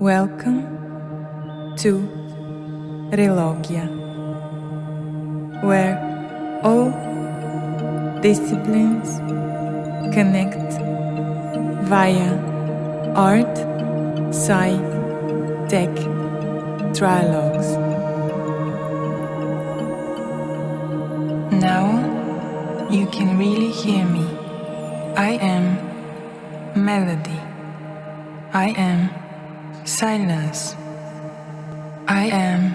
Welcome to RELOGIA, where all disciplines connect via art, sci, tech, trialogues. Now you can really hear me. I am melody. I am silence. I am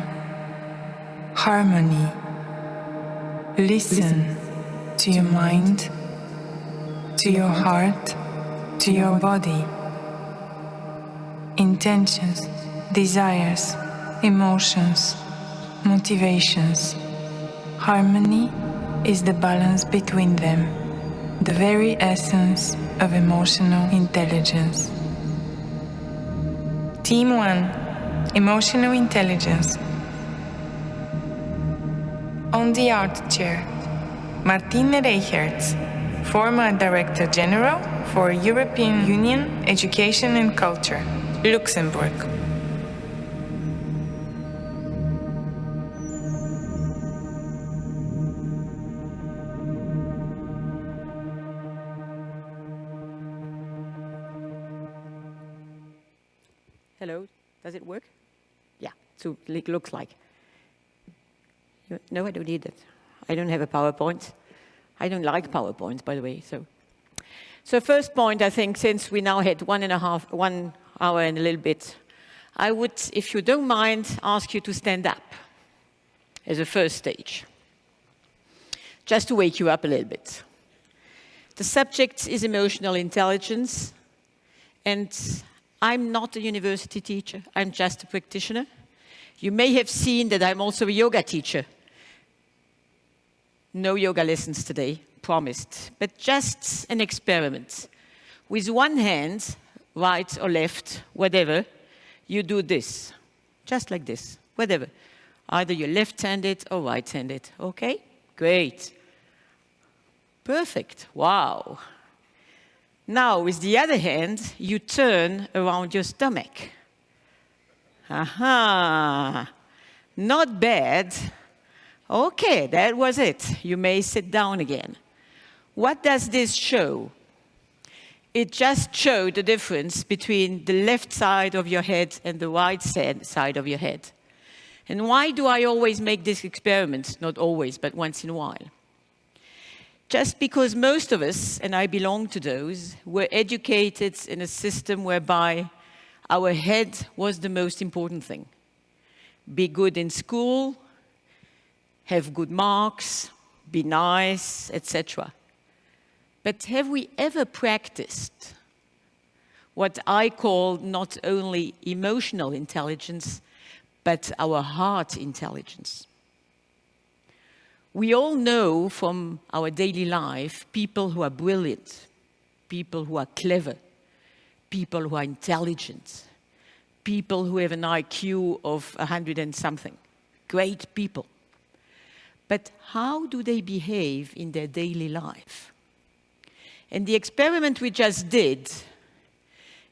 harmony. Listen to your mind, to your heart, to your body. Intentions, desires, emotions, motivations. Harmony is the balance between them, the very essence of emotional intelligence. Team 1, Emotional Intelligence. On the art chair, Martine Reicherts, former Director General for European Union Education and Culture, Luxembourg. Hello, does it work? Yeah, so it looks like. No, I don't need it. I don't have a PowerPoint. I don't like PowerPoints, by the way. So first point, I think, since we now had 1 hour and a little bit, I would, if you don't mind, ask you to stand up as a first stage, just to wake you up a little bit. The subject is emotional intelligence, and I'm not a university teacher, I'm just a practitioner. You may have seen that I'm also a yoga teacher. No yoga lessons today, promised, but just an experiment. With one hand, right or left, whatever, you do this, just like this, whatever. Either you're left-handed or right-handed, okay? Great. Perfect, wow. Now, with the other hand, you turn around your stomach. Aha, not bad. Okay, that was it. You may sit down again. What does this show? It just showed the difference between the left side of your head and the right side of your head. And why do I always make this experiment? Not always, but once in a while. Just because most of us, and I belong to those, were educated in a system whereby our head was the most important thing. Be good in school, have good marks, be nice, etc. But have we ever practiced what I call not only emotional intelligence, but our heart intelligence? We all know from our daily life people who are brilliant, people who are clever, people who are intelligent, people who have an IQ of 100 and something. Great people. But how do they behave in their daily life? And the experiment we just did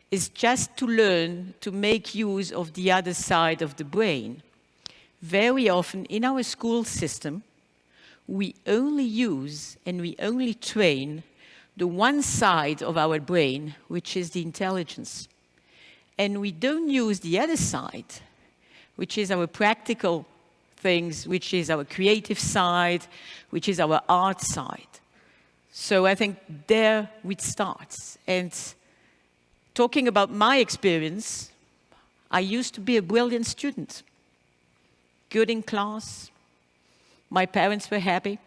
is just to learn to make use of the other side of the brain. Very often in our school system, we only use and we only train the one side of our brain, which is the intelligence. And we don't use the other side, which is our practical things, which is our creative side, which is our art side. So I think there it starts. And talking about my experience, I used to be a brilliant student, good in class. My parents were happy.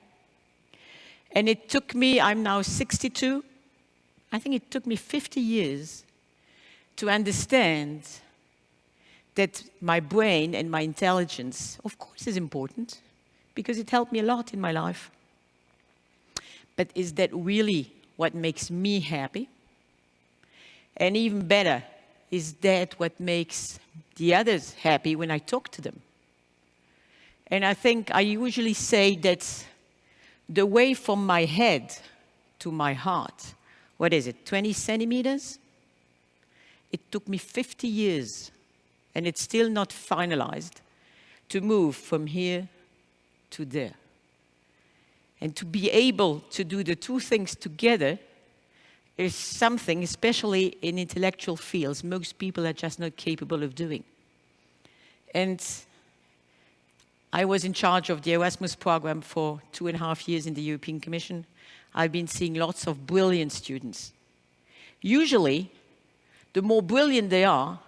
And it took me, I'm now 62, I think it took me 50 years to understand that my brain and my intelligence, of course, is important because it helped me a lot in my life. But is that really what makes me happy? And even better, is that what makes the others happy when I talk to them? And I think I usually say that the way from my head to my heart, what is it, 20 centimeters? It took me 50 years and it's still not finalized, to move from here to there. And to be able to do the two things together is something, especially in intellectual fields, most people are just not capable of doing. And I was in charge of the Erasmus program for 2.5 years in the European Commission. I've been seeing lots of brilliant students. Usually, the more brilliant they are,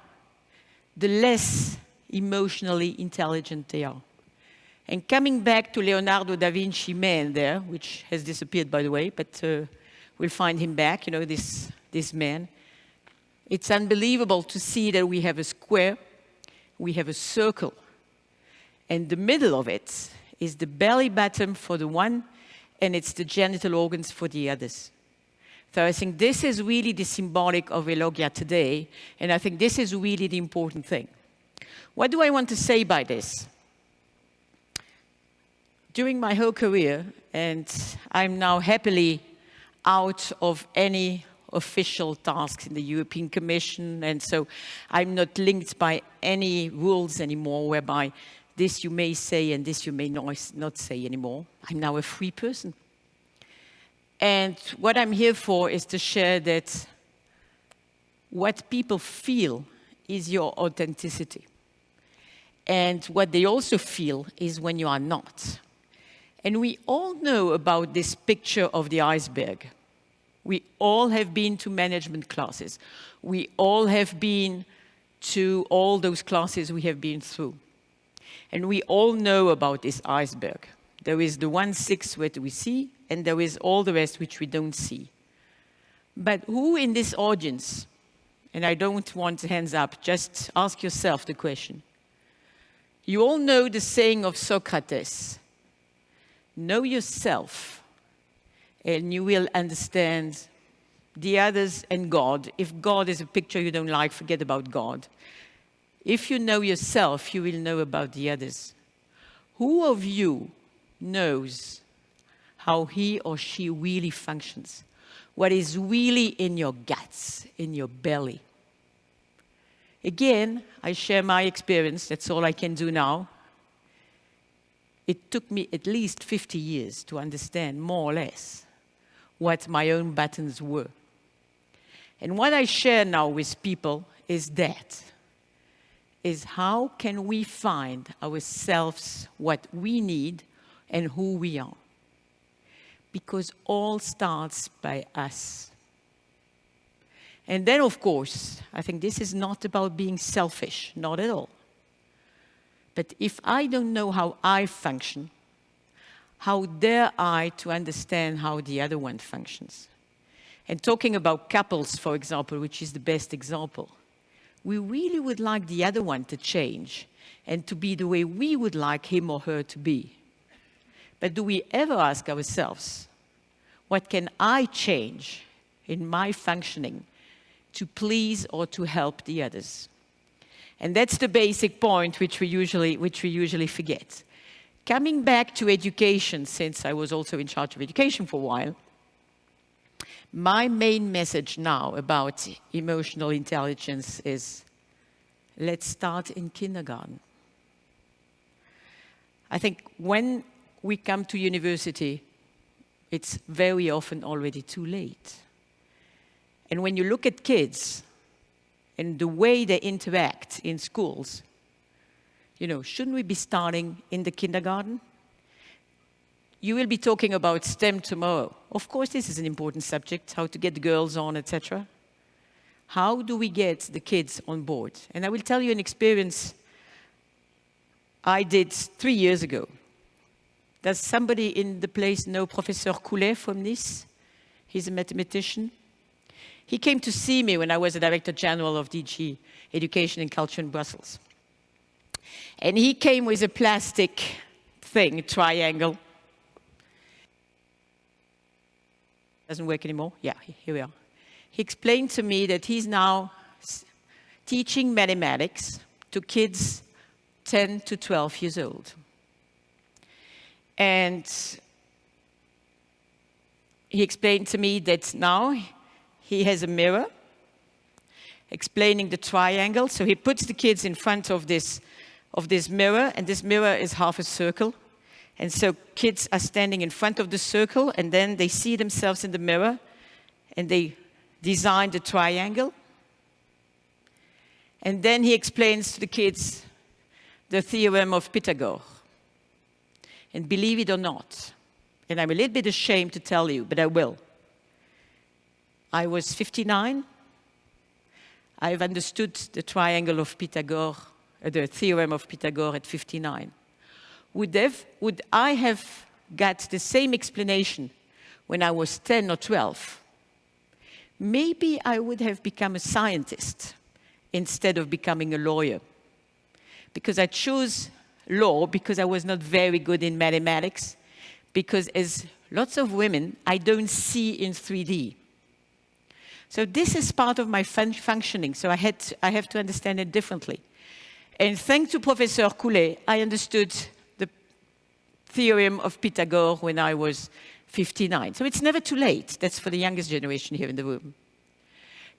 the less emotionally intelligent they are. And coming back to Leonardo da Vinci man there, which has disappeared, by the way, but we'll find him back, you know, this man. It's unbelievable to see that we have a square, we have a circle, and the middle of it is the belly button for the one, and it's the genital organs for the others. So I think this is really the symbolic of RELOGIA today, and I think this is really the important thing. What do I want to say by this? During my whole career, and I'm now happily out of any official tasks in the European Commission, and so I'm not linked by any rules anymore whereby this you may say and this you may not say anymore. I'm now a free person. And what I'm here for is to share that what people feel is your authenticity. And what they also feel is when you are not. And we all know about this picture of the iceberg. We all have been to management classes. We all have been to all those classes we have been through. And we all know about this iceberg. There is the 1/6 that we see, and there is all the rest which we don't see. But who in this audience, and I don't want hands up, just ask yourself the question. You all know the saying of Socrates, know yourself, and you will understand the others and God. If God is a picture you don't like, forget about God. If you know yourself, you will know about the others. Who of you knows how he or she really functions? What is really in your guts, in your belly? Again, I share my experience. That's all I can do now. It took me at least 50 years to understand, more or less, what my own buttons were. And what I share now with people is how can we find ourselves, what we need, and who we are? Because all starts by us. And then, of course, I think this is not about being selfish, not at all. But if I don't know how I function, how dare I to understand how the other one functions? And talking about couples, for example, which is the best example, we really would like the other one to change and to be the way we would like him or her to be. But do we ever ask ourselves, what can I change in my functioning to please or to help the others? And that's the basic point which we usually forget. Coming back to education, since I was also in charge of education for a while, my main message now about emotional intelligence is, let's start in kindergarten. I think when we come to university, it's very often already too late. And when you look at kids and the way they interact in schools, you know, shouldn't we be starting in the kindergarten? You will be talking about STEM tomorrow. Of course, this is an important subject, how to get the girls on, etc. How do we get the kids on board? And I will tell you an experience I did 3 years ago. Does somebody in the place know Professor Coulet from Nice? He's a mathematician. He came to see me when I was the Director General of DG Education and Culture in Brussels. And he came with a plastic thing, triangle. Doesn't work anymore? Yeah, here we are. He explained to me that he's now teaching mathematics to kids 10 to 12 years old. And he explained to me that now he has a mirror, explaining the triangle. So he puts the kids in front of this mirror, and this mirror is half a circle. And so kids are standing in front of the circle, and then they see themselves in the mirror, and they design the triangle. And then he explains to the kids the theorem of Pythagoras. And believe it or not, and I'm a little bit ashamed to tell you, but I will. I was 59. I've understood the triangle of Pythagoras, the theorem of Pythagoras at 59. Would I have got the same explanation when I was 10 or 12? Maybe I would have become a scientist instead of becoming a lawyer. Because I chose law because I was not very good in mathematics, because as lots of women, I don't see in 3D. So this is part of my functioning, so I have to understand it differently. And thanks to Professor Coulet, I understood the theorem of Pythagoras when I was 59. So it's never too late. That's for the youngest generation here in the room.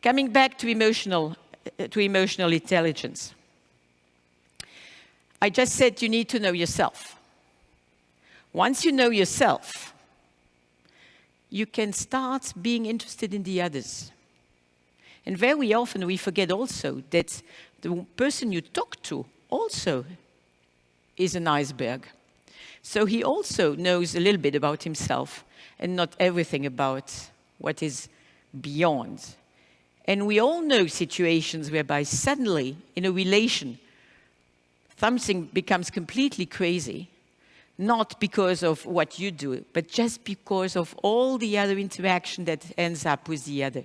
Coming back to emotional intelligence. I just said you need to know yourself. Once you know yourself, you can start being interested in the others. And very often we forget also that the person you talk to also is an iceberg. So he also knows a little bit about himself and not everything about what is beyond. And we all know situations whereby suddenly in a relation, something becomes completely crazy, not because of what you do, but just because of all the other interaction that ends up with the other.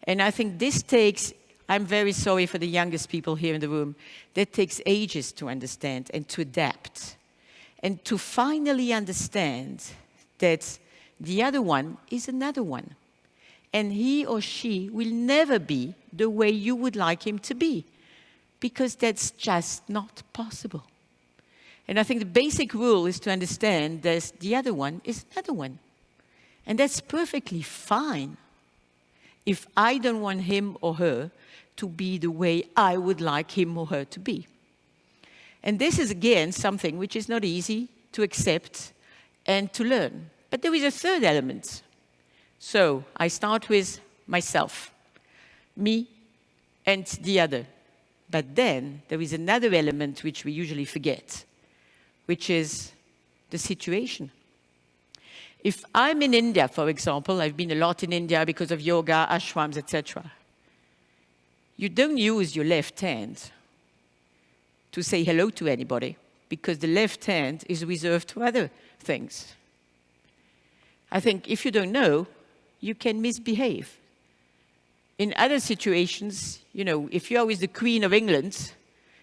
And I think this takes, I'm very sorry for the youngest people here in the room, that takes ages to understand and to adapt. And to finally understand that the other one is another one. And he or she will never be the way you would like him to be, because that's just not possible. And I think the basic rule is to understand that the other one is another one. And that's perfectly fine if I don't want him or her to be the way I would like him or her to be. And this is, again, something which is not easy to accept and to learn. But there is a third element. So I start with myself, me and the other. But then there is another element which we usually forget, which is the situation. If I'm in India, for example, I've been a lot in India because of yoga, ashrams, etc. You don't use your left hand to say hello to anybody, because the left hand is reserved to other things. I think if you don't know, you can misbehave. In other situations, you know, if you're with the Queen of England,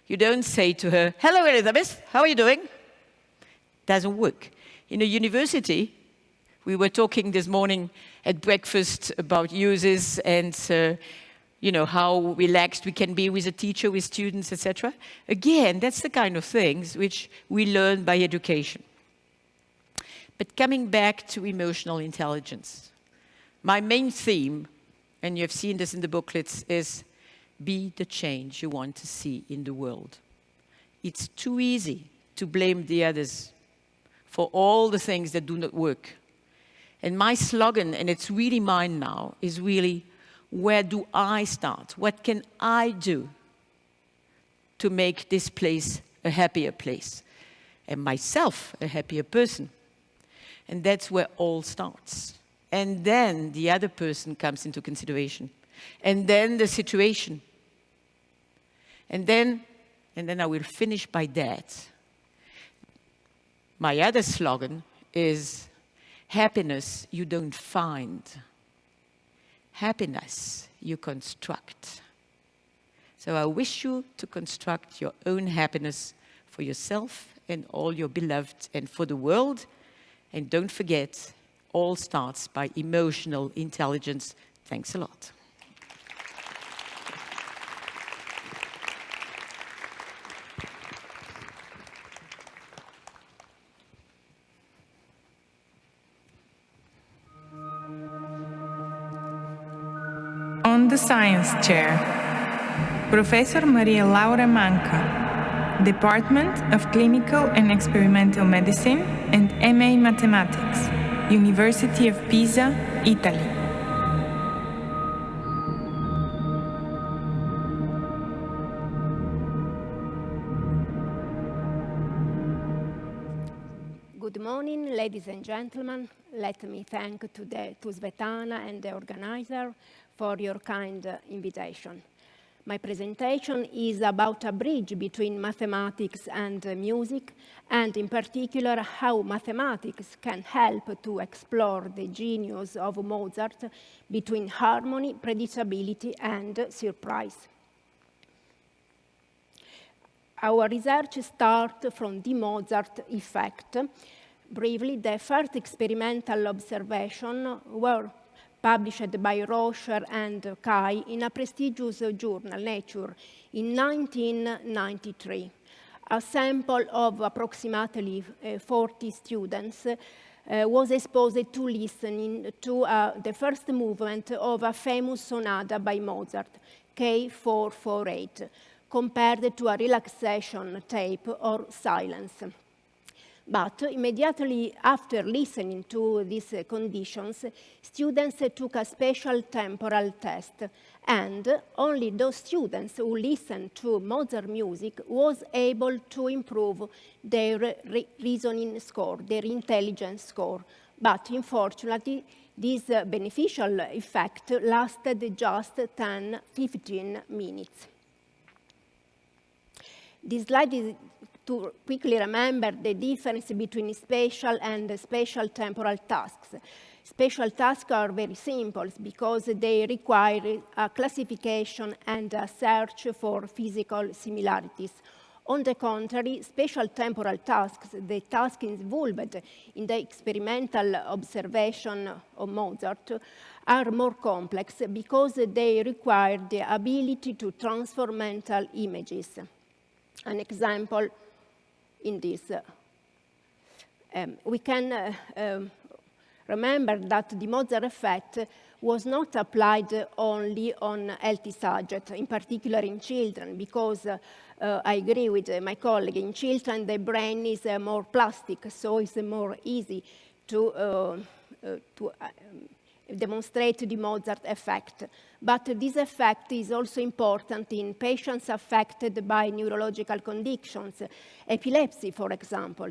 you don't say to her, "Hello, Elizabeth, how are you doing?" Doesn't work. In a university, we were talking this morning at breakfast about uses and you know, how relaxed we can be with a teacher, with students, etc. Again, that's the kind of things which we learn by education. But coming back to emotional intelligence, my main theme, and you have seen this in the booklets, is be the change you want to see in the world. It's too easy to blame the others for all the things that do not work. And my slogan, and it's really mine now, is really, where do I start? What can I do to make this place a happier place? And myself a happier person? And that's where all starts. And then the other person comes into consideration. And then the situation. And then I will finish by that. My other slogan is, happiness you don't find. Happiness you construct. So I wish you to construct your own happiness for yourself and all your beloved and for the world. And don't forget, all starts by emotional intelligence. Thanks a lot. On the science chair. Professor Maria Laura Manca, Department of Clinical and Experimental Medicine and MA Mathematics, University of Pisa, Italy. Good morning, ladies and gentlemen. Let me thank to Svetlana and the organizer for your kind invitation. My presentation is about a bridge between mathematics and music, and in particular how mathematics can help to explore the genius of Mozart between harmony, predictability, and surprise. Our research starts from the Mozart effect. Briefly, the first experimental observations were published by Rocher and Kai in a prestigious journal, Nature, in 1993. A sample of approximately 40 students was exposed to listening to the first movement of a famous sonata by Mozart, K448, compared to a relaxation tape or silence. But immediately after listening to these conditions, students took a special temporal test, and only those students who listened to Mozart music was able to improve their reasoning score, their intelligence score. But unfortunately, this beneficial effect lasted just 10-15 minutes. This slide is to quickly remember the difference between spatial and spatial temporal tasks. Spatial tasks are very simple because they require a classification and a search for physical similarities. On the contrary, spatial temporal tasks, the tasks involved in the experimental observation of Mozart, are more complex because they require the ability to transform mental images. An example in this. We can remember that the Mozart effect was not applied only on healthy subjects, in particular in children, because I agree with my colleague, in children the brain is more plastic, so it's more easy to demonstrate the Mozart effect. But this effect is also important in patients affected by neurological conditions, epilepsy, for example.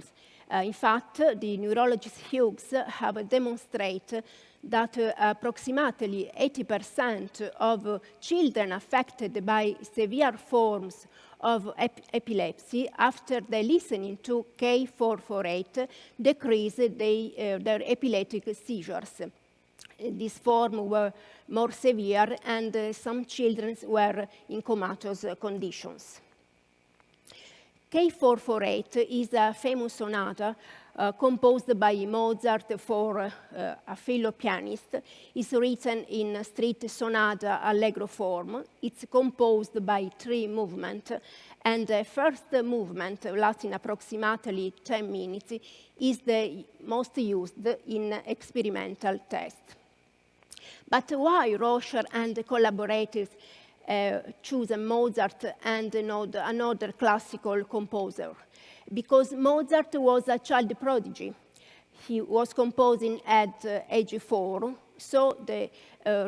In fact, the neurologists Hughes have demonstrated that approximately 80% of children affected by severe forms of epilepsy, after they listening to K448, decrease their epileptic seizures. This form were more severe, and some children were in comatose conditions. K448 is a famous sonata composed by Mozart for a fellow pianist. It's written in street sonata allegro form. It's composed by 3 movements, and the first movement, lasting approximately 10 minutes, is the most used in experimental tests. But why Rocher and collaborators choose Mozart and another classical composer? Because Mozart was a child prodigy. He was composing at age 4, so the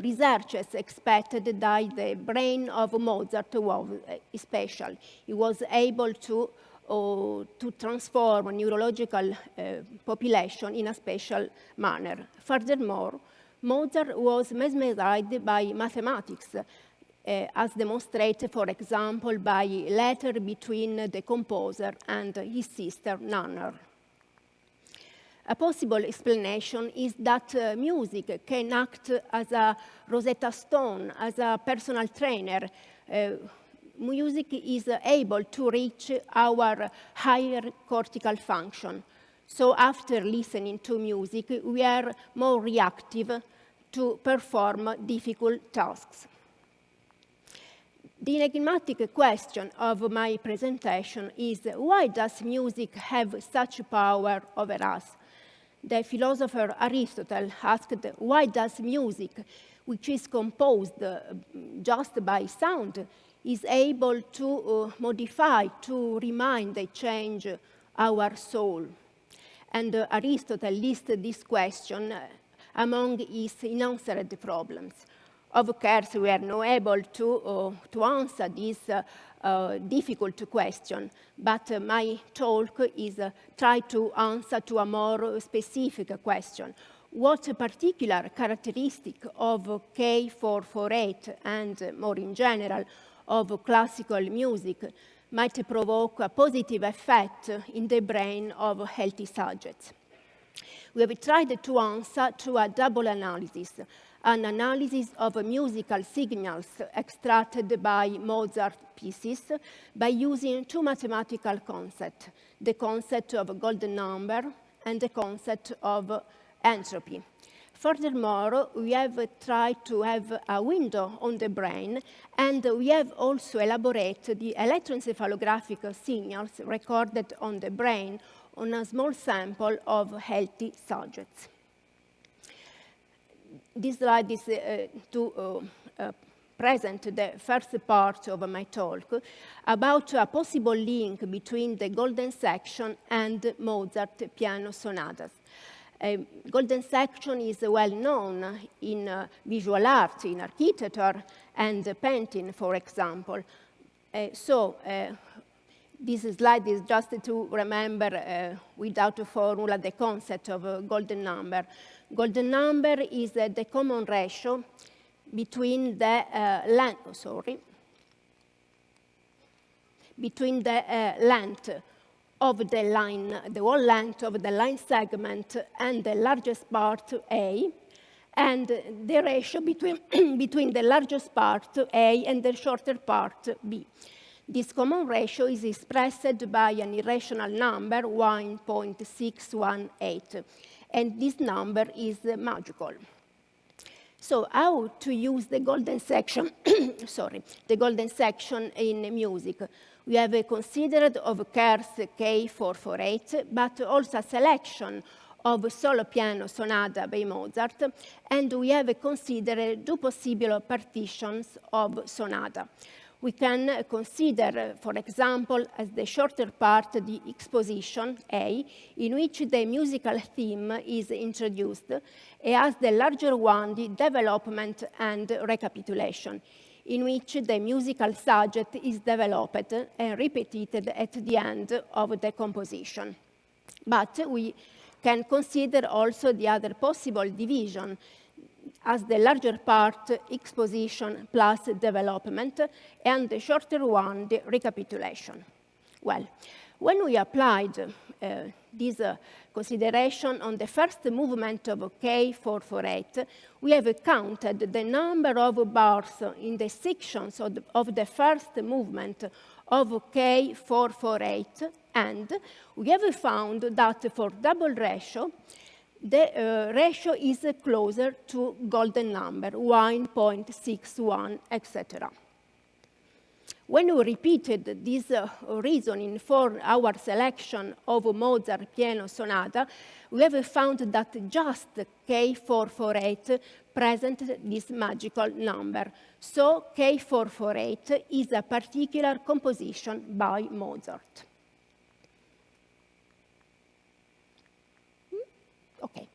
researchers expected that the brain of Mozart was special. He was able to transform neurological population in a special manner. Furthermore, Mozart was mesmerized by mathematics, as demonstrated, for example, by a letter between the composer and his sister, Nanner. A possible explanation is that music can act as a Rosetta Stone, as a personal trainer. Music is able to reach our higher cortical function. So after listening to music, we are more reactive to perform difficult tasks. The enigmatic question of my presentation is, why does music have such power over us? The philosopher Aristotle asked, why does music, which is composed just by sound, is able to modify, to remind, they change our soul. And Aristotle listed this question among his unanswered problems. Of course, we are not able to answer this difficult question, but my talk is try to answer to a more specific question. What particular characteristic of K448 and more in general of classical music might provoke a positive effect in the brain of healthy subjects? We have tried to answer through a double analysis, an analysis of musical signals extracted by Mozart pieces by using two mathematical concepts, the concept of golden number and the concept of entropy. Furthermore, we have tried to have a window on the brain, and we have also elaborated the electroencephalographic signals recorded on the brain on a small sample of healthy subjects. This slide is to present the first part of my talk about a possible link between the golden section and Mozart piano sonatas. Golden section is well known in visual art, in architecture and painting, for example. This slide is just to remember without a formula the concept of golden number. Golden number is the common ratio between the length of the line, the whole length of the line segment and the largest part A, and the ratio between the largest part A and the shorter part B. This common ratio is expressed by an irrational number, 1.618, and this number is magical. So how to use the golden section, the golden section in music? We have considered, of course, K448, but also a selection of solo piano sonata by Mozart, and we have considered two possible partitions of sonata. We can consider, for example, as the shorter part, the exposition A, in which the musical theme is introduced, and as the larger one, the development and recapitulation, in which the musical subject is developed and repeated at the end of the composition. But we can consider also the other possible division, as the larger part, exposition plus development, and the shorter one, the recapitulation. Well, when we applied this consideration on the first movement of K448, we have counted the number of bars in the sections of the first movement of K448, and we have found that for double ratio, the ratio is closer to golden number, 1.61, etc. When we repeated this reasoning for our selection of Mozart piano sonata, we have found that just K448 presented this magical number. So K448 is a particular composition by Mozart. Okay.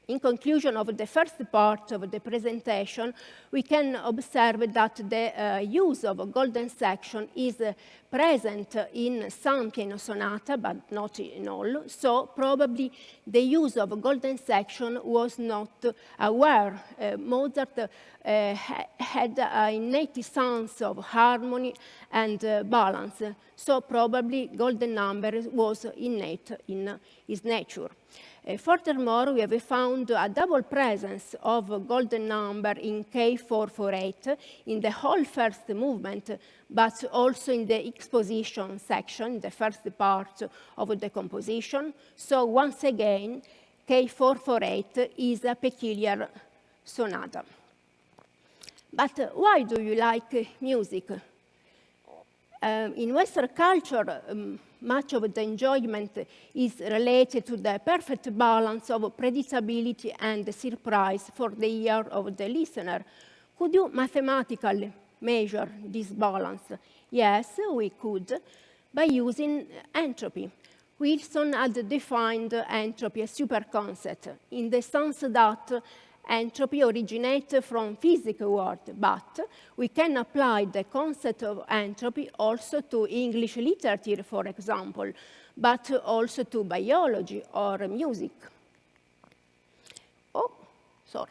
In conclusion of the first part of the presentation, we can observe that the use of a golden section is present in some piano sonata, but not in all. So probably the use of a golden section was not aware. Mozart had an innate sense of harmony and balance. So probably golden number was innate in his nature. Furthermore, we have found a double presence of golden number in K448 in the whole first movement, but also in the exposition section, the first part of the composition. So once again, K448 is a peculiar sonata. But why do you like music? In Western culture, much of the enjoyment is related to the perfect balance of predictability and surprise for the ear of the listener. Could you mathematically measure this balance? Yes, we could, by using entropy. Wilson had defined entropy as super concept in the sense that entropy originates from physical world, but we can apply the concept of entropy also to English literature, for example, but also to biology or music. Oh, sorry.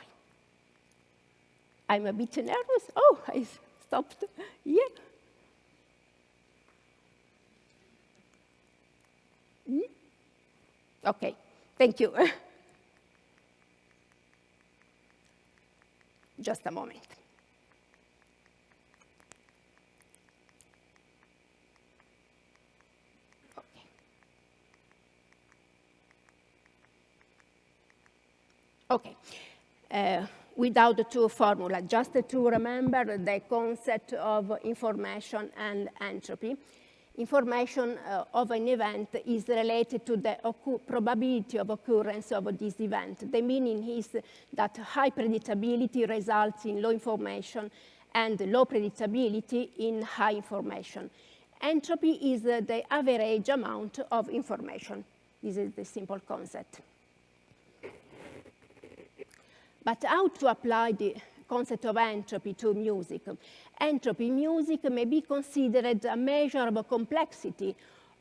I'm a bit nervous. Oh, I stopped. Yeah. Okay, thank you. Just a moment. Okay. Without the two formula, just to remember the concept of information and entropy. Information of an event is related to the probability of occurrence of this event. The meaning is that high predictability results in low information and low predictability in high information. Entropy is the average amount of information. This is the simple concept. But how to apply the concept of entropy to music? Entropy in music may be considered a measure of complexity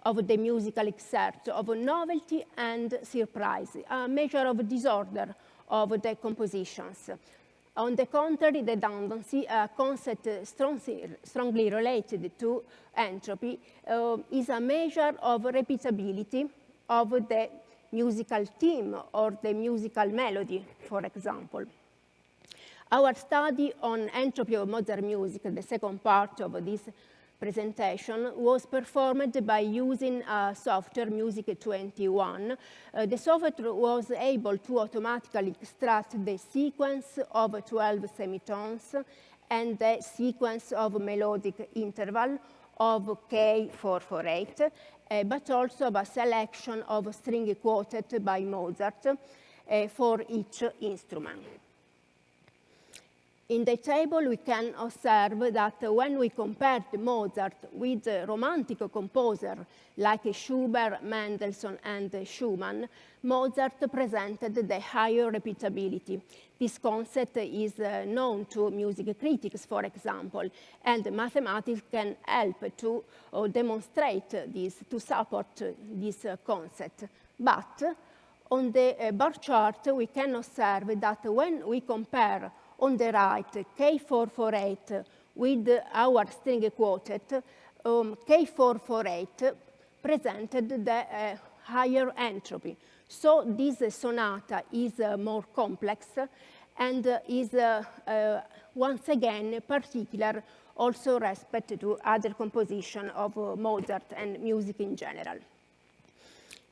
of the musical excerpt, of novelty and surprise, a measure of disorder of the compositions. On the contrary, redundancy, a concept strongly related to entropy, is a measure of repeatability of the musical theme or the musical melody, for example. Our study on entropy of modern music, the second part of this presentation, was performed by using software Music 21. The software was able to automatically extract the sequence of 12 semitones and the sequence of melodic interval of K448, but also of a selection of string quoted by Mozart for each instrument. In the table, we can observe that when we compared Mozart with romantic composers like Schubert, Mendelssohn, and Schumann, Mozart presented the higher repeatability. This concept is known to music critics, for example, and mathematics can help to demonstrate this, to support this concept. But on the bar chart, we can observe that when we compare on the right, K448 with our string quoted, K448 presented the higher entropy. So this sonata is more complex and is once again particular also respect to other composition of Mozart and music in general.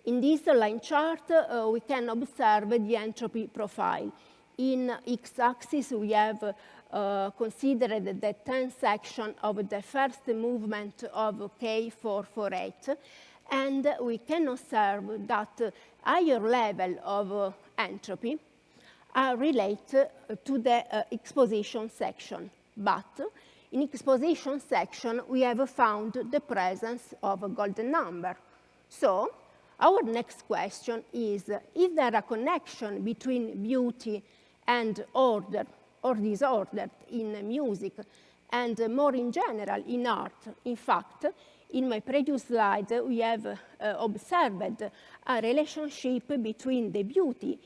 In this line chart, we can observe the entropy profile. In x-axis, we have considered the 10th section of the first movement of K448, and we can observe that higher level of entropy are related to the exposition section. But in exposition section, we have found the presence of a golden number. So our next question is there a connection between beauty and order or disorder in music, and more in general in art? In fact, in my previous slide, we have observed a relationship between the beauty,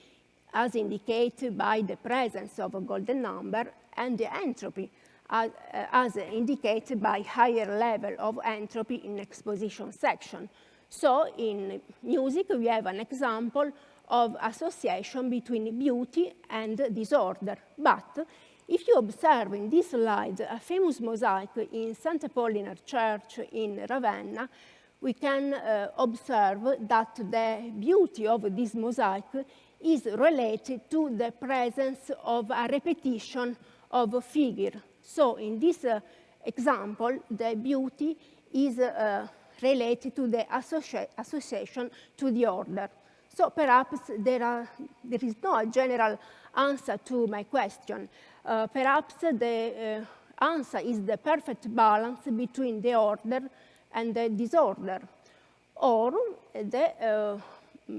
as indicated by the presence of a golden number, and the entropy, as indicated by higher level of entropy in exposition section. So in music, we have an example of association between beauty and disorder. But if you observe in this slide a famous mosaic in St. Apollinar Church in Ravenna, we can observe that the beauty of this mosaic is related to the presence of a repetition of a figure. So in this example, the beauty is related to the association to the order. So perhaps there is no general answer to my question. Perhaps ANSA is the perfect balance between the order and the disorder, or the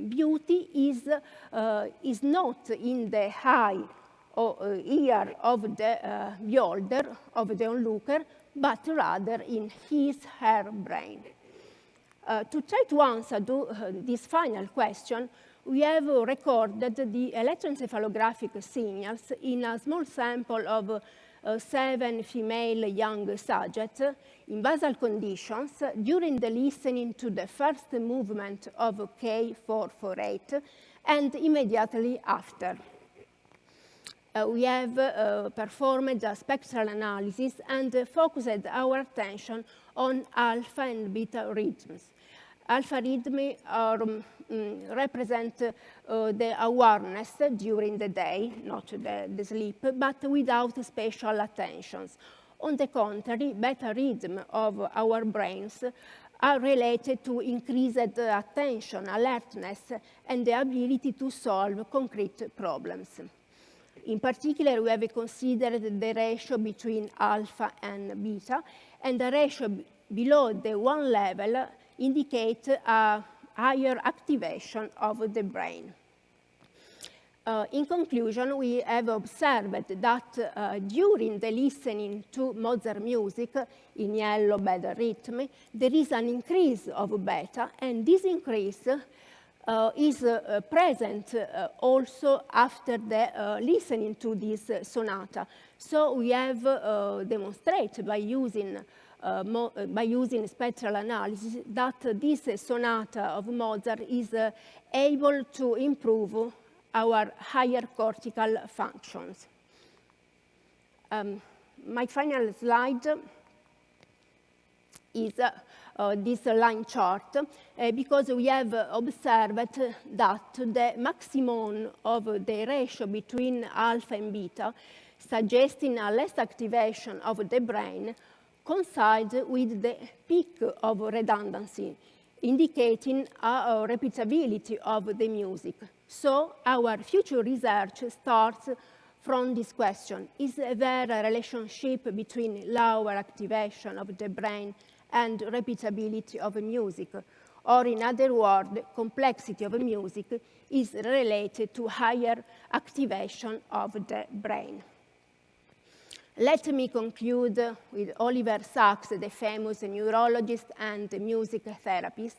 beauty is not in the eye or ear of the beholder, of the onlooker, but rather in his/her brain. To try to answer this final question, we have recorded the electroencephalographic signals in a small sample of 7 female young subjects in basal conditions during the listening to the first movement of K448 and immediately after. We have performed a spectral analysis and focused our attention on alpha and beta rhythms. Alpha rhythms represent the awareness during the day, not the sleep, but without special attentions. On the contrary, beta rhythms of our brains are related to increased attention, alertness, and the ability to solve concrete problems. In particular, we have considered the ratio between alpha and beta, and the ratio below the 1 level indicates a higher activation of the brain. In conclusion, we have observed that during the listening to Mozart music in yellow beta rhythm, there is an increase of beta, and this increase is present also after the listening to this sonata. So we have demonstrated by using spectral analysis that this sonata of Mozart is able to improve our higher cortical functions. My final slide is this line chart, because we have observed that the maximum of the ratio between alpha and beta, suggesting a less activation of the brain, coincides with the peak of redundancy, indicating a repeatability of the music. So our future research starts from this question: is there a relationship between lower activation of the brain and repeatability of music? Or in other words, complexity of music is related to higher activation of the brain. Let me conclude with Oliver Sacks, the famous neurologist and music therapist.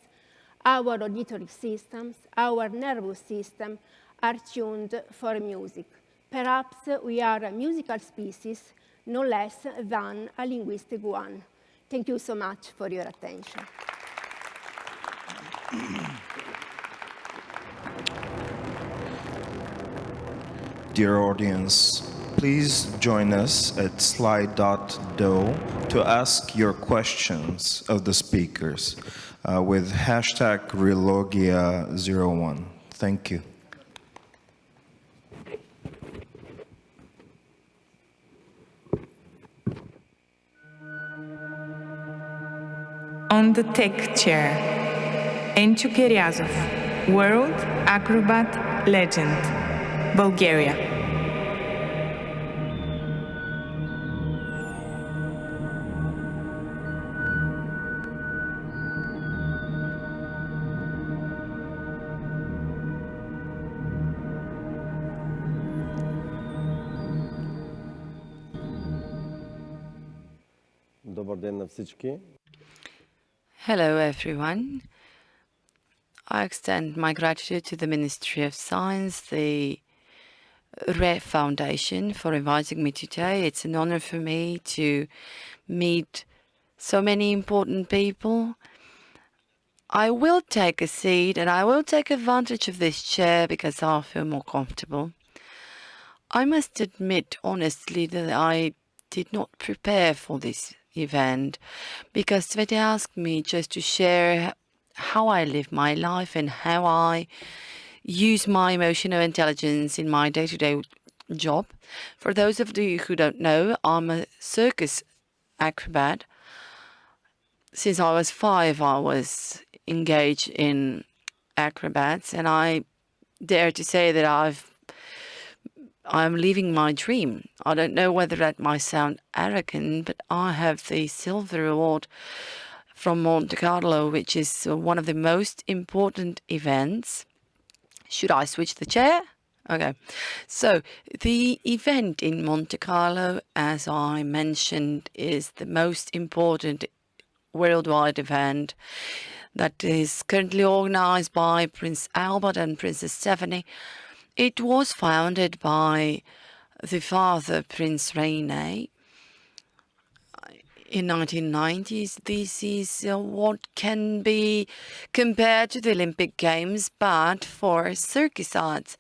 Our auditory systems, our nervous system are tuned for music. Perhaps we are a musical species, no less than a linguistic one. Thank you so much for your attention. Dear audience, please join us at slide.do to ask your questions of the speakers with hashtag RELOGIA01. Thank you. On the tech chair, ENCHO KERYAZOV, World Acrobat Legend, Bulgaria. Добър ден на всички. Hello, everyone. I extend my gratitude to the Ministry of Science, the RE Foundation, for inviting me today. It's an honor for me to meet so many important people. I will take a seat and I will take advantage of this chair because I'll feel more comfortable. I must admit honestly that I did not prepare for this event because Sveti asked me just to share how I live my life and how I use my emotional intelligence in my day-to-day job. For those of you who don't know, I'm a circus acrobat. Since I was 5, I was engaged in acrobats, and I dare to say that I've I'm living my dream. I don't know whether that might sound arrogant, but I have the silver award from Monte Carlo, which is one of the most important events. Should I switch the chair? Okay. So the event in Monte Carlo, as I mentioned, is the most important worldwide event that is currently organized by Prince Albert and Princess Stephanie. It was founded by the father, Prince Reine, in 1990s. This is what can be compared to the Olympic Games, but for circus arts.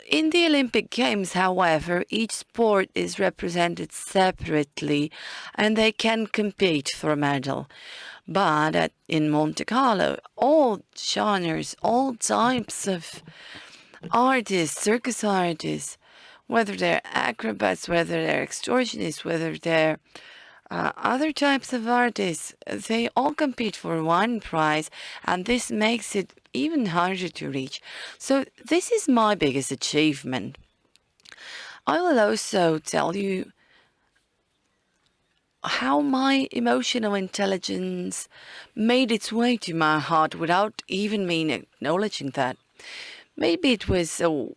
In the Olympic Games, however, each sport is represented separately and they can compete for a medal. But in Monte Carlo, all genres, all types of artists, circus artists, whether they're acrobats, whether they're extortionists, whether they're other types of artists, they all compete for one prize, and this makes it even harder to reach. So this is my biggest achievement. I will also tell you how my emotional intelligence made its way to my heart without even me acknowledging that. Maybe it was a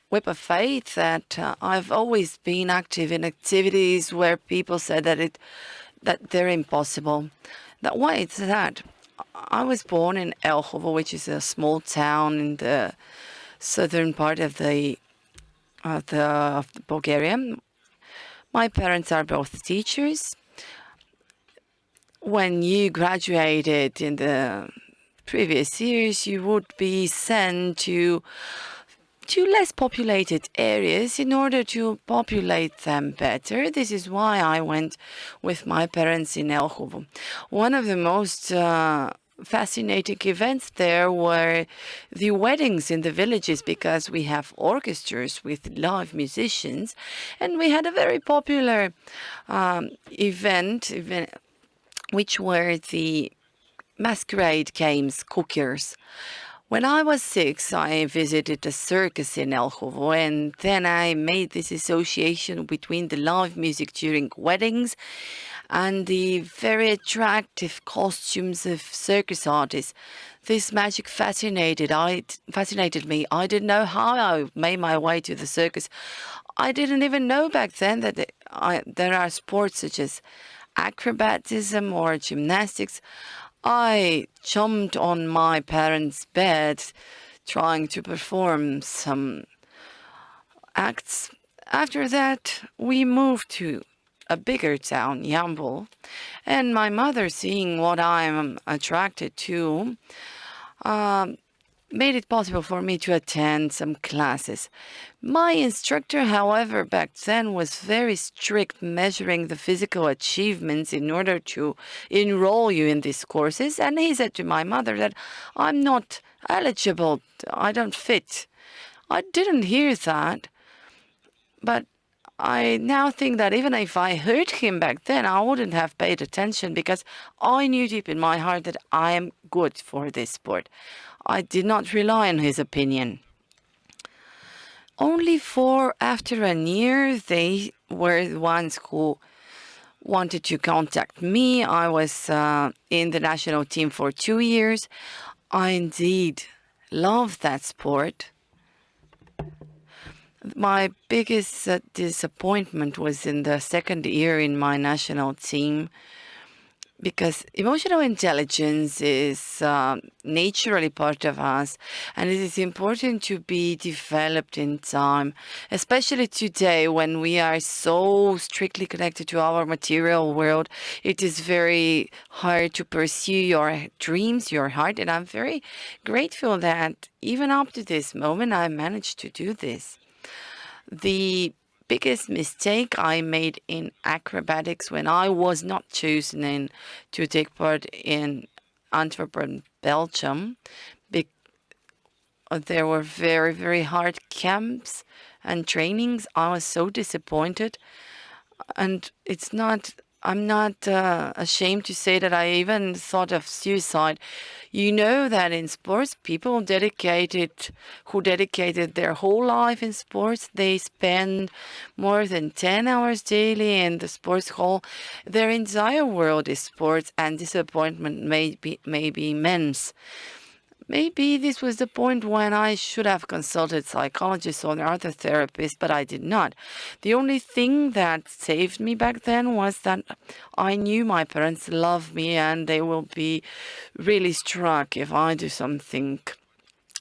whip of fate that I've always been active in activities where people said that they're impossible. Why it's that? I was born in ENCHO, which is a small town in the southern part of Bulgaria. My parents are both teachers. When you graduated in the previous years, you would be sent to less populated areas in order to populate them better. This is why I went with my parents in ENCHO. One of the most fascinating events there were the weddings in the villages, because we have orchestras with live musicians, and we had a very popular event, which were the masquerade games, cookers. When I was 6, I visited a circus in ENCHO, and then I made this association between the live music during weddings and the very attractive costumes of circus artists. This magic fascinated me. I didn't know how I made my way to the circus. I didn't even know back then that there are sports such as acrobatism or gymnastics. I jumped on my parents' bed trying to perform some acts. After that, we moved to a bigger town, Yambol, and my mother, seeing what I'm attracted to, made it possible for me to attend some classes. My instructor, however, back then was very strict, measuring the physical achievements in order to enroll you in these courses. And he said to my mother that I'm not eligible, I don't fit. I didn't hear that, but I now think that even if I heard him back then, I wouldn't have paid attention, because I knew deep in my heart that I am good for this sport. I did not rely on his opinion. Only after a year, they were the ones who wanted to contact me. I was in the national team for 2 years. I indeed loved that sport. My biggest disappointment was in the second year in my national team, because emotional intelligence is naturally part of us, and it is important to be developed in time, especially today when we are so strictly connected to our material world. It is very hard to pursue your dreams, your heart, and I'm very grateful that even up to this moment I managed to do this. The biggest mistake I made in acrobatics when I was not chosen to take part in Antwerp, Belgium, there were very, very hard camps and trainings. I was so disappointed, and it's not I'm not ashamed to say that I even thought of suicide. You know that in sports, people who dedicated their whole life in sports, they spend more than 10 hours daily in the sports hall. Their entire world is sports, and disappointment may be immense. Maybe this was the point when I should have consulted psychologists or other therapists, but I did not. The only thing that saved me back then was that I knew my parents love me and they will be really struck if I do something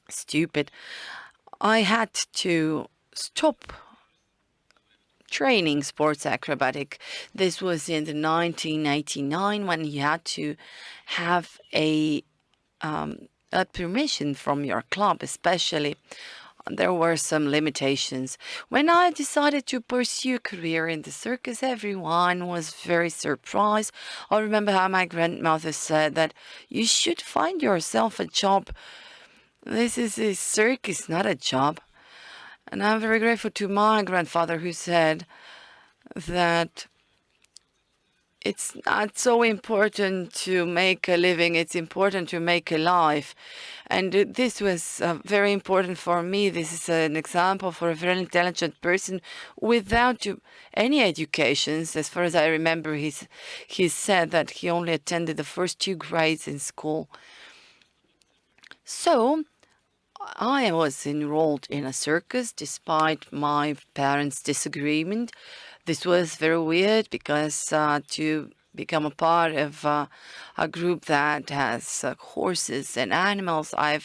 stupid. I had to stop training sports acrobatic. This was in the 1989 when you had to have a permission from your club, especially. There were some limitations. When I decided to pursue a career in the circus, everyone was very surprised. I remember how my grandmother said that you should find yourself a job. This is a circus, not a job. And I'm very grateful to my grandfather who said that it's not so important to make a living, it's important to make a life. And this was very important for me. This is an example for a very intelligent person without any educations. As far as I remember, he said that he only attended the first 2 grades in school. So I was enrolled in a circus despite my parents' disagreement. This was very weird because to become a part of a group that has horses and animals, I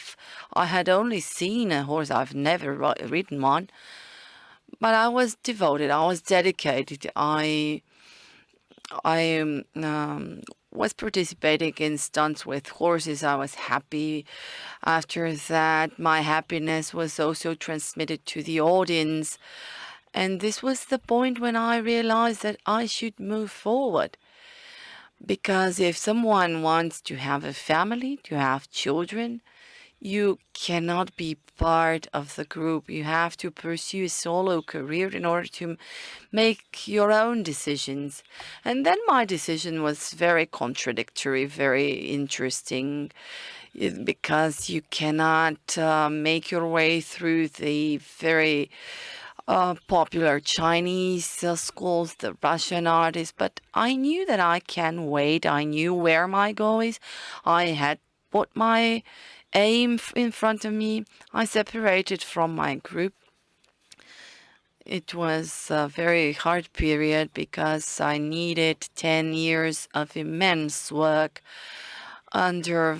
had only seen a horse. I've never ridden one, but I was devoted. I was dedicated. I was participating in stunts with horses. I was happy. After that, my happiness was also transmitted to the audience. And this was the point when I realized that I should move forward. Because if someone wants to have a family, to have children, you cannot be part of the group. You have to pursue a solo career in order to make your own decisions. And then my decision was very contradictory, very interesting, because you cannot make your way through the very popular Chinese schools, the Russian artists, but I knew that I can wait. I knew where my goal is. I had put my aim in front of me. I separated from my group. It was a very hard period because I needed 10 years of immense work under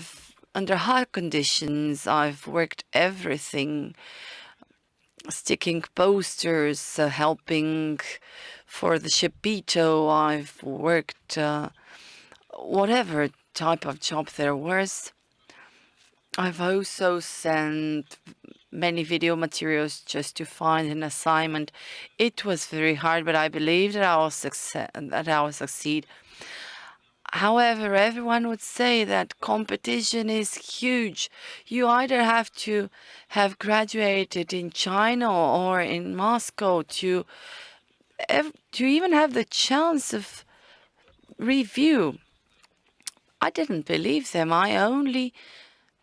hard conditions. I've worked everything. Sticking posters, helping for the Shepito. I've worked whatever type of job there was. I've also sent many video materials just to find an assignment. It was very hard, but I believe that I will succeed. However, everyone would say that competition is huge. You either have to have graduated in China or in Moscow to even have the chance of review. I didn't believe them. I only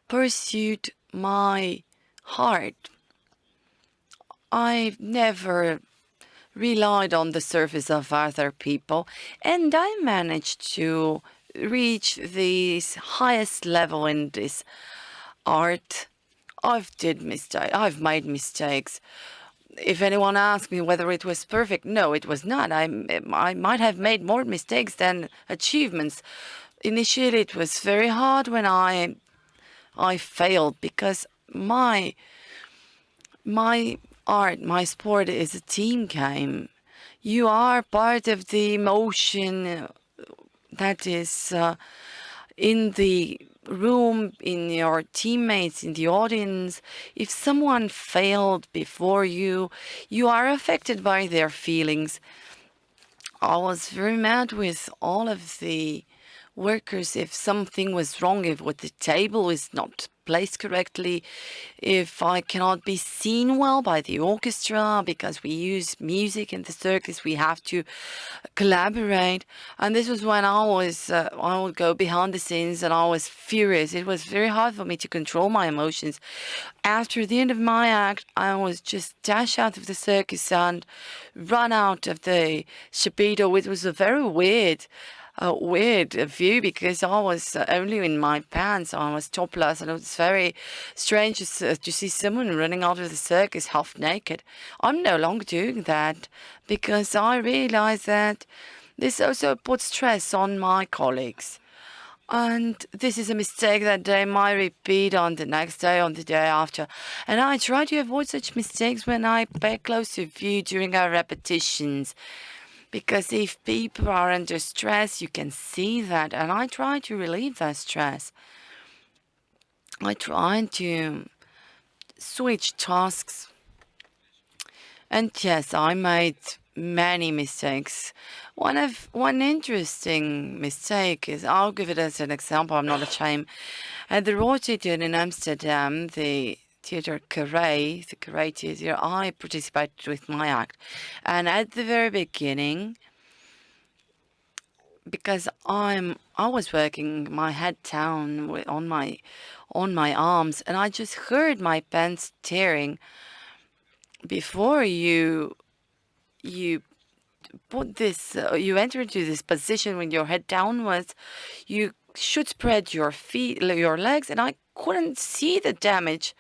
pursued my heart. I never relied on the service of other people, and I managed to reach the highest level in this art. I've made mistakes. If anyone asks me whether it was perfect, no, it was not. I might have made more mistakes than achievements. Initially, it was very hard when I failed because my art, my sport is a team game. You are part of the emotion that is in the room, in your teammates, in the audience. If someone failed before you, you are affected by their feelings. I was very mad with all of the workers if something was wrong, if what the table is not placed correctly, if I cannot be seen well by the orchestra because we use music in the circus, we have to collaborate. And this was when I would go behind the scenes and I was furious. It was very hard for me to control my emotions. After the end of my act, I was just dash out of the circus and run out of the Chapiteau. It was a very weird view because I was only in my pants. I was topless, and it was very strange to see someone running out of the circus half naked. I'm no longer doing that because I realized that this also puts stress on my colleagues. And this is a mistake that they might repeat on the next day, on the day after. And I try to avoid such mistakes when I pay closer view during our repetitions. Because if people are under stress, you can see that. And I try to relieve that stress. I try to switch tasks. And yes, I made many mistakes. One interesting mistake is, I'll give it as an example, I'm not ashamed. At the Royal Theatre in Amsterdam, the Theatre Carré, the Carré Theatre, I participated with my act. And at the very beginning, because I was working my head down on my arms, and I just heard my pants tearing. Before you put this, you enter into this position with your head downwards, you should spread your feet, your legs, and I couldn't see the damage.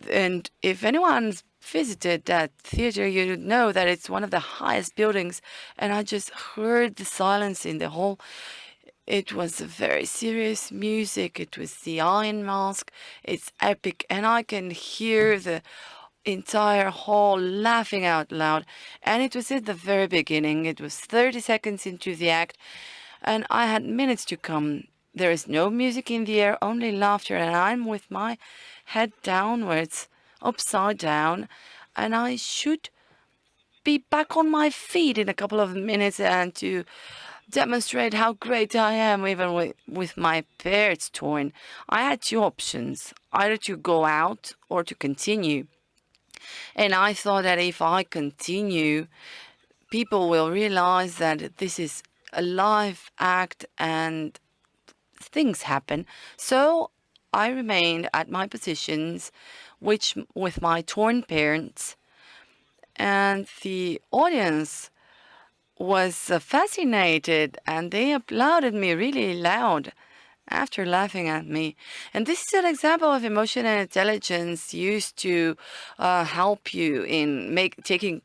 And if anyone's visited that theater, you would know that it's one of the highest buildings, and I just heard the silence in the hall. It was very serious music. It was the Iron Mask. It's epic, and I can hear the entire hall laughing out loud. And it was at the very beginning. It was 30 seconds into the act, and I had minutes to come. There is no music in the air, only laughter, and I'm with my head downwards, upside down, and I should be back on my feet in a couple of minutes and to demonstrate how great I am, even with my pants torn. I had two options, either to go out or to continue. And I thought that if I continue, people will realize that this is a live act and things happen. So I remained at my positions, which with my torn pants, and the audience was fascinated, and they applauded me really loud after laughing at me. And this is an example of emotional intelligence used to help you in making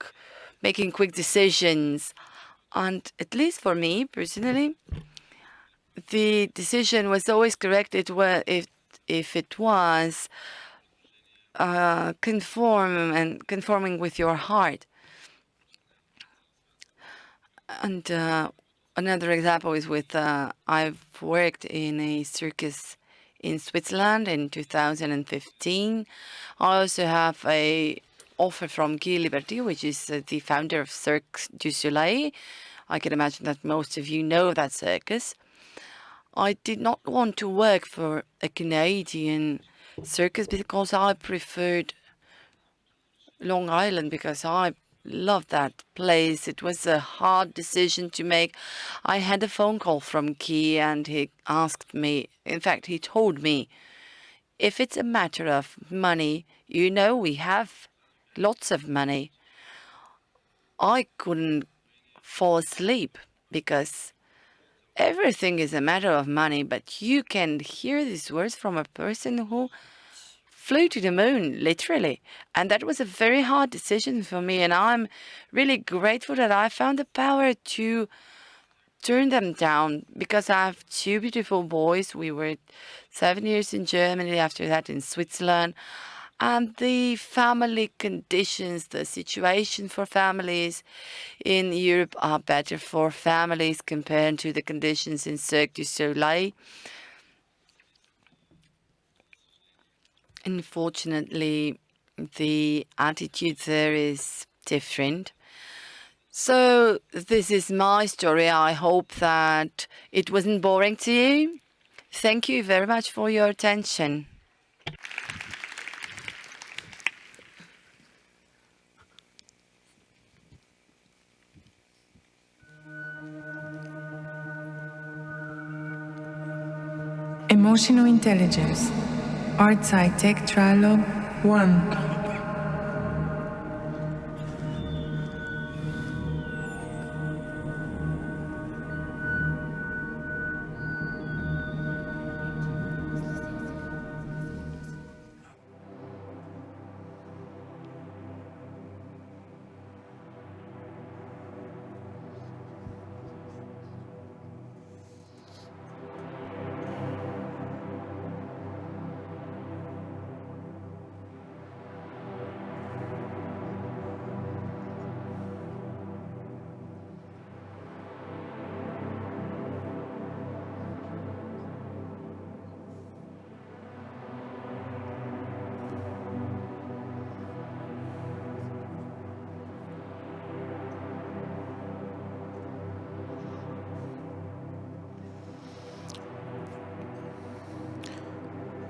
quick decisions. And at least for me personally, the decision was always correct. If it was conforming with your heart. And another example is with I've worked in a circus in Switzerland in 2015. I also have a offer from Guy Liberty, which is the founder of Cirque du Soleil. I can imagine that most of you know that circus. I did not want to work for a Canadian circus because I preferred Long Island, because I love that place. It was a hard decision to make. I had a phone call from Guy, and he asked me, in fact, he told me, if it's a matter of money, you know, we have lots of money. I couldn't fall asleep because everything is a matter of money, but you can hear these words from a person who flew to the moon, literally. And that was a very hard decision for me, and I'm really grateful that I found the power to turn them down, because I have two beautiful boys. We were 7 years in Germany, after that in Switzerland. And the family conditions, the situation for families in Europe are better for families compared to the conditions in Cirque du Soleil. Unfortunately, the attitude there is different. So this is my story. I hope that it wasn't boring to you. Thank you very much for your attention. Emotional Intelligence, Art+sci+tech Trialogue 1.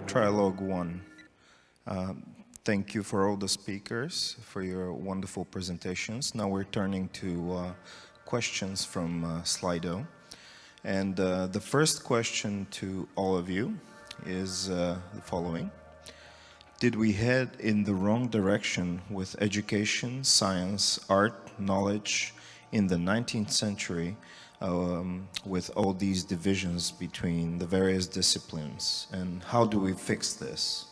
Trialogue 1. Thank you for all the speakers for your wonderful presentations. Now we're turning to questions from Slido. And the first question to all of you is the following. Did we head in the wrong direction with education, science, art, knowledge in the 19th century with all these divisions between the various disciplines? And how do we fix this?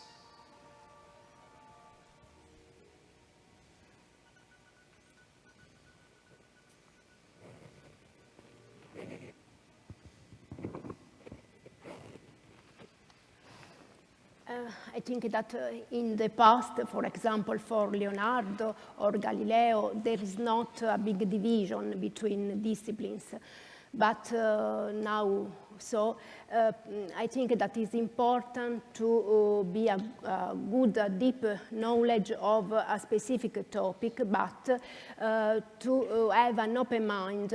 I think that in the past, for example, for Leonardo or Galileo, there is not a big division between disciplines. But now, I think that it's important to be a good, deep knowledge of a specific topic, but to have an open mind,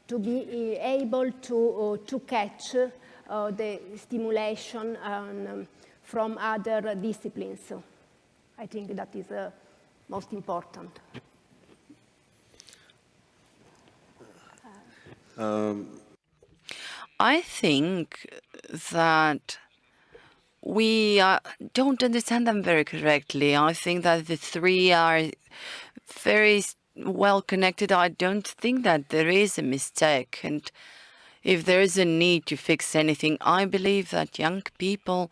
to be able to catch the stimulation from other disciplines. So I think that is most important. I think that we don't understand them very correctly. I think that the three are very well connected. I don't think that there is a mistake. And if there is a need to fix anything, I believe that young people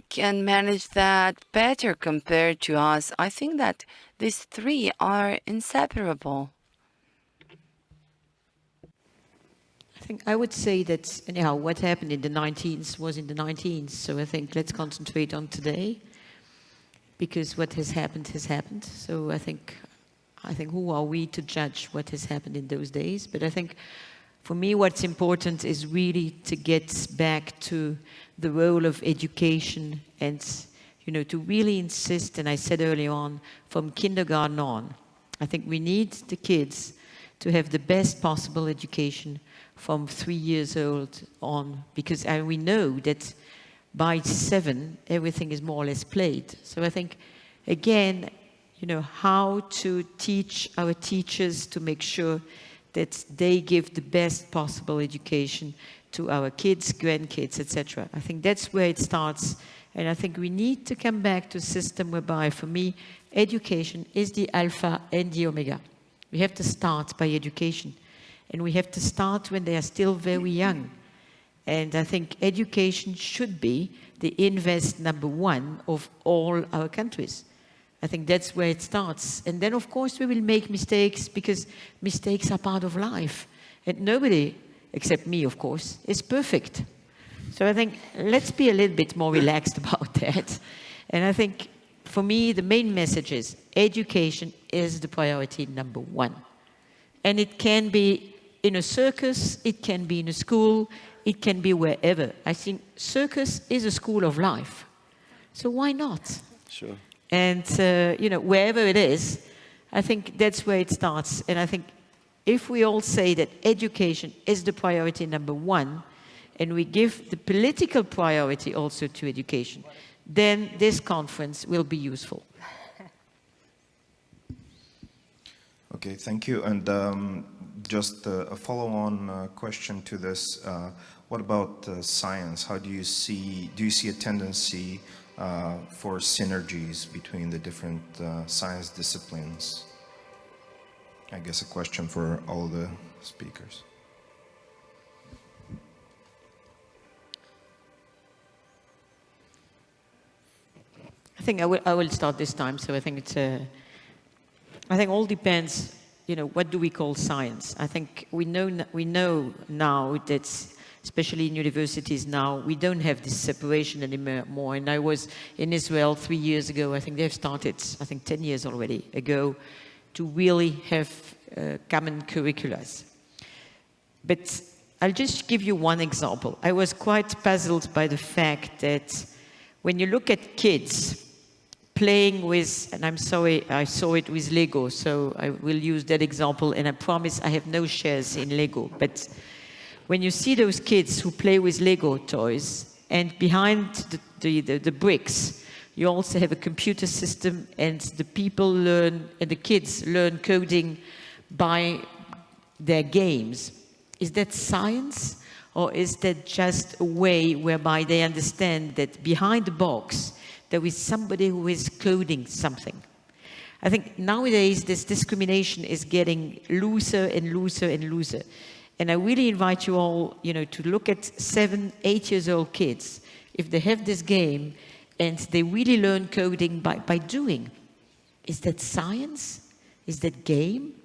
can manage that better compared to us. I think that these three are inseparable. I would say that, anyhow, what happened in the 19th was in the 19th. So I think let's concentrate on today, because what has happened has happened. So I think who are we to judge what has happened in those days? But I think for me, what's important is really to get back to the role of education and, you know, to really insist, and I said early on, from kindergarten on, I think we need the kids to have the best possible education from 3 years old on, because we know that by 7, everything is more or less played. So I think, again, you know, how to teach our teachers to make sure that they give the best possible education to our kids, grandkids, etc. I think that's where it starts. And I think we need to come back to a system whereby, for me, education is the alpha and the omega. We have to start by education. And we have to start when they are still very young. And I think education should be the invest number one of all our countries. I think that's where it starts. And then, of course, we will make mistakes, because mistakes are part of life. And nobody, except me, of course, is perfect. So I think let's be a little bit more relaxed about that. And I think, for me, the main message is education is the priority number one. And it can be in a circus, it can be in a school, it can be wherever. I think circus is a school of life. So why not? Sure. And, you know, wherever it is, I think that's where it starts. And I think if we all say that education is the priority number one, and we give the political priority also to education, then this conference will be useful. Okay, thank you. And just a follow-on question to this. What about science? How do you see a tendency for synergies between the different science disciplines? I guess a question for all the speakers. I think I will start this time. So I think it's I think all depends, you know, what do we call science? I think we know now that, especially in universities now, we don't have this separation anymore. And I was in Israel 3 years ago. I think they've started, I think 10 years already ago, to really have common curriculums. But I'll just give you one example. I was quite puzzled by the fact that when you look at kids playing with, and I'm sorry, I saw it with Lego, so I will use that example, and I promise I have no shares in Lego. But when you see those kids who play with Lego toys, and behind the bricks, you also have a computer system, and the people learn, and the kids learn coding by their games. Is that science? Or is that just a way whereby they understand that behind the box, there is somebody who is coding something? I think nowadays this discrimination is getting looser and looser and looser. And I really invite you all, you know, to look at 7, 8 years old kids. If they have this game and they really learn coding by doing, is that science? Is that game?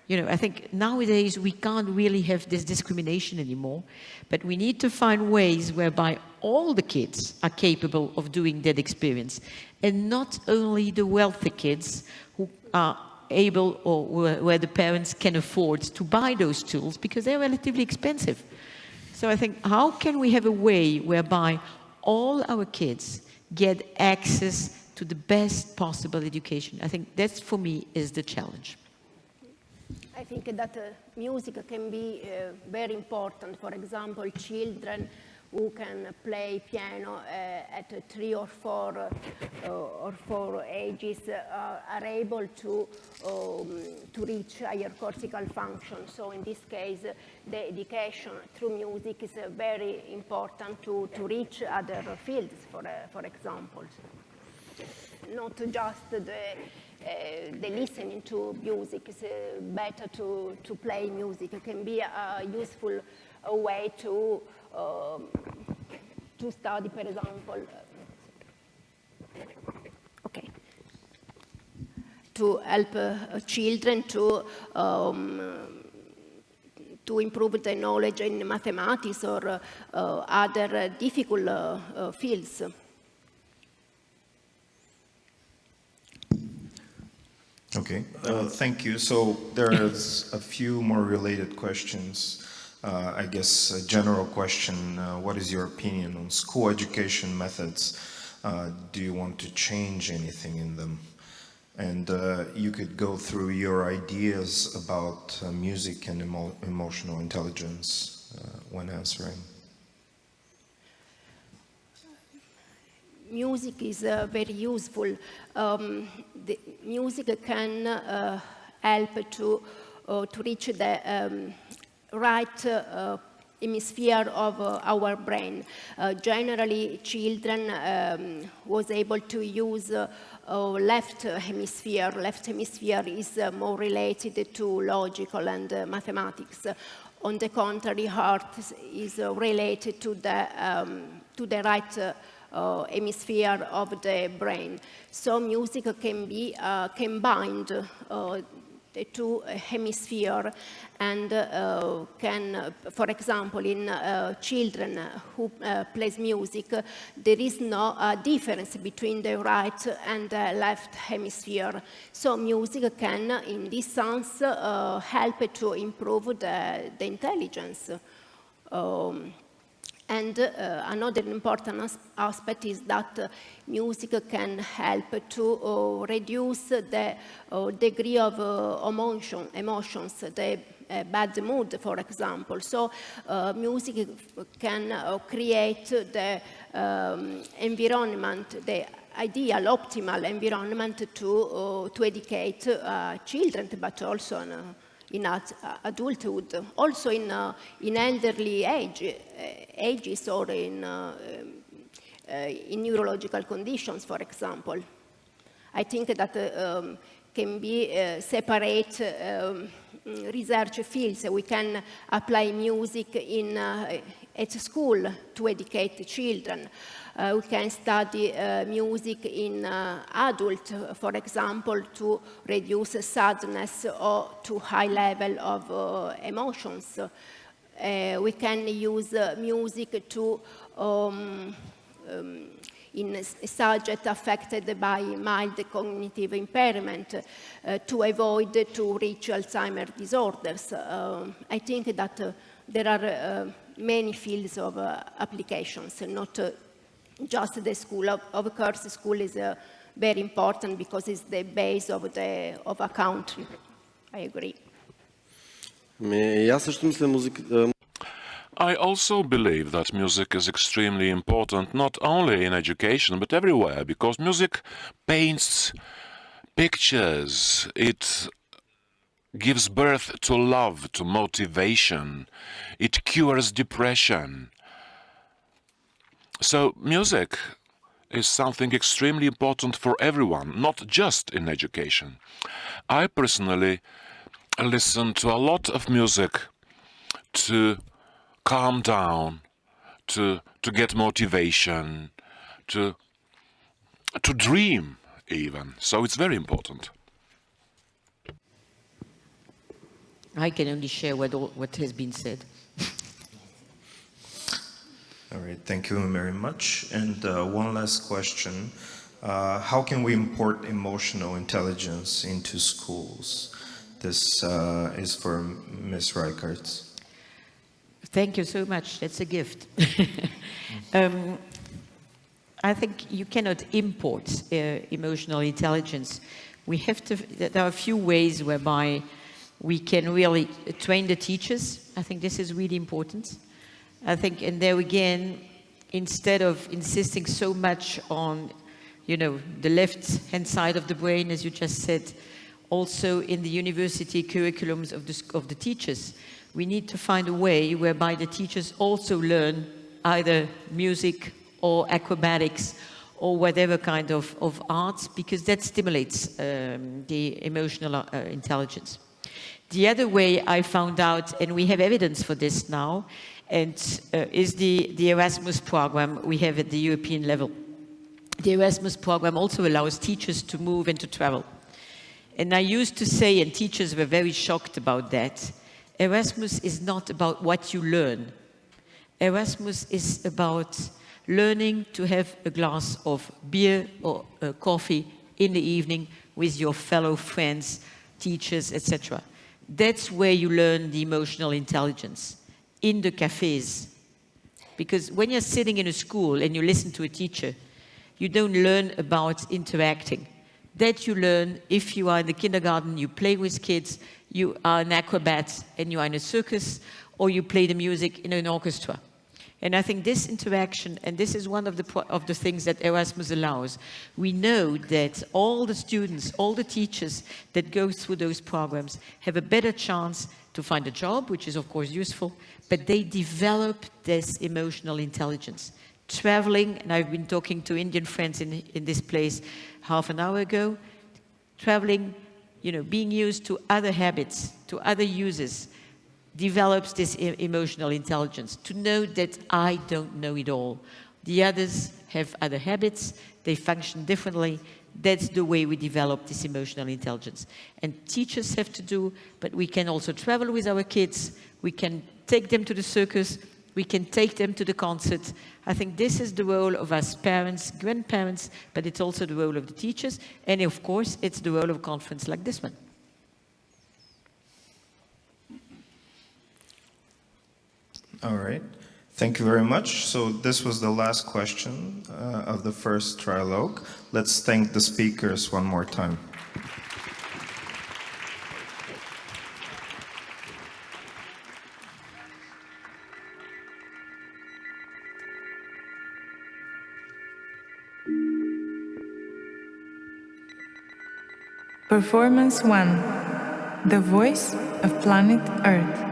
You know, I think nowadays we can't really have this discrimination anymore, but we need to find ways whereby all the kids are capable of doing that experience, and not only the wealthy kids who are able, or where the parents can afford to buy those tools because they're relatively expensive. So I think, how can we have a way whereby all our kids get access to the best possible education? I think that, for me, is the challenge. I think that music can be very important. For example, children who can play piano at 3 or 4 ages are able to reach higher cortical function. So in this case, the education through music is very important to reach other fields, for example. Not just the listening to music. Is better to play music. It can be a useful way to study, for example. Okay. To help children to improve their knowledge in mathematics or other difficult fields. Okay, thank you. So there's a few more related questions. I guess a general question, what is your opinion on school education methods? Do you want to change anything in them? And you could go through your ideas about music and emotional intelligence when answering. Music is very useful. The music can help to reach the right hemisphere of our brain. Generally, children was able to use left hemisphere. Left hemisphere is more related to logical and mathematics. On the contrary, heart is related to the right hemisphere of the brain. So music can bind the two hemispheres, and can, for example, in children who plays music, there is no difference between the right and the left hemisphere. So music can, in this sense, help to improve the intelligence. And another important aspect is that music can help to reduce the degree of emotions, the bad mood, for example. So music can create the environment, the ideal, optimal environment to educate children, but also in adulthood, also in elderly ages or in neurological conditions, for example. I think that can be separate research fields. We can apply music at school to educate children. We can study music in adult, for example, to reduce sadness or to high level of emotions. We can use music to in subjects affected by mild cognitive impairment to avoid to reach Alzheimer's disorders. I think that there are many fields of applications, not just the school. Of course, the school is very important because it's the base of a country. I agree. I also believe that music is extremely important, not only in education, but everywhere, because music paints pictures. It gives birth to love, to motivation. It cures depression. So music is something extremely important for everyone, not just in education. I personally listen to a lot of music to calm down, to get motivation, to dream even. So it's very important. I can only share what has been said. All right, thank you very much. And one last question. How can we import emotional intelligence into schools? This is for Ms. Reichertz. Thank you so much. That's a gift. I think you cannot import emotional intelligence. We have to, there are a few ways whereby we can really train the teachers. I think this is really important. I think, and there again, instead of insisting so much on, you know, the left-hand side of the brain, as you just said, also in the university curriculums of the teachers, we need to find a way whereby the teachers also learn either music or acrobatics or whatever kind of arts, because that stimulates the emotional intelligence. The other way I found out, and we have evidence for this now, and is the Erasmus program we have at the European level. The Erasmus program also allows teachers to move and to travel. And I used to say, and teachers were very shocked about that, Erasmus is not about what you learn. Erasmus is about learning to have a glass of beer or coffee in the evening with your fellow friends, teachers, etc. That's where you learn the emotional intelligence, in the cafes. Because when you're sitting in a school and you listen to a teacher, you don't learn about interacting. That you learn if you are in the kindergarten, you play with kids, you are an acrobat and you are in a circus, or you play the music in an orchestra. And I think this interaction, and this is one of the things that Erasmus allows, we know that all the students, all the teachers that go through those programs have a better chance to find a job, which is of course useful, but they develop this emotional intelligence. Traveling, and I've been talking to Indian friends in this place half an hour ago, traveling, you know, being used to other habits, to other uses, develops this emotional intelligence, to know that I don't know it all. The others have other habits, they function differently. That's the way we develop this emotional intelligence. And teachers have to do, but we can also travel with our kids, we can take them to the circus, we can take them to the concert. I think this is the role of us parents, grandparents, but it's also the role of the teachers, and of course, it's the role of a conference like this one. All right. Thank you very much. So this was the last question of the first trialogue. Let's thank the speakers one more time. Performance 1. The Voice of Planet Earth.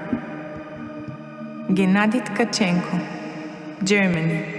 GENADI TKACHENKO, Germany.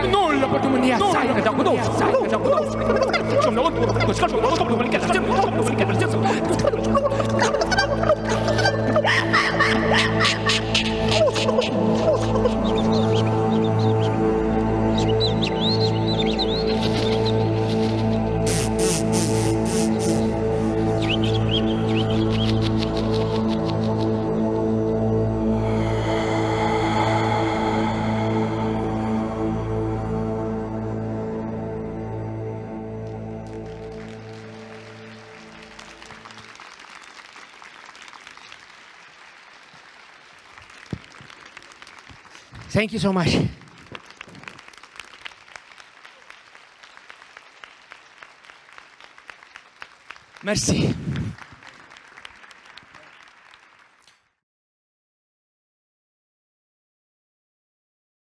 nulla potremmo ne assai da Thank you so much. Merci.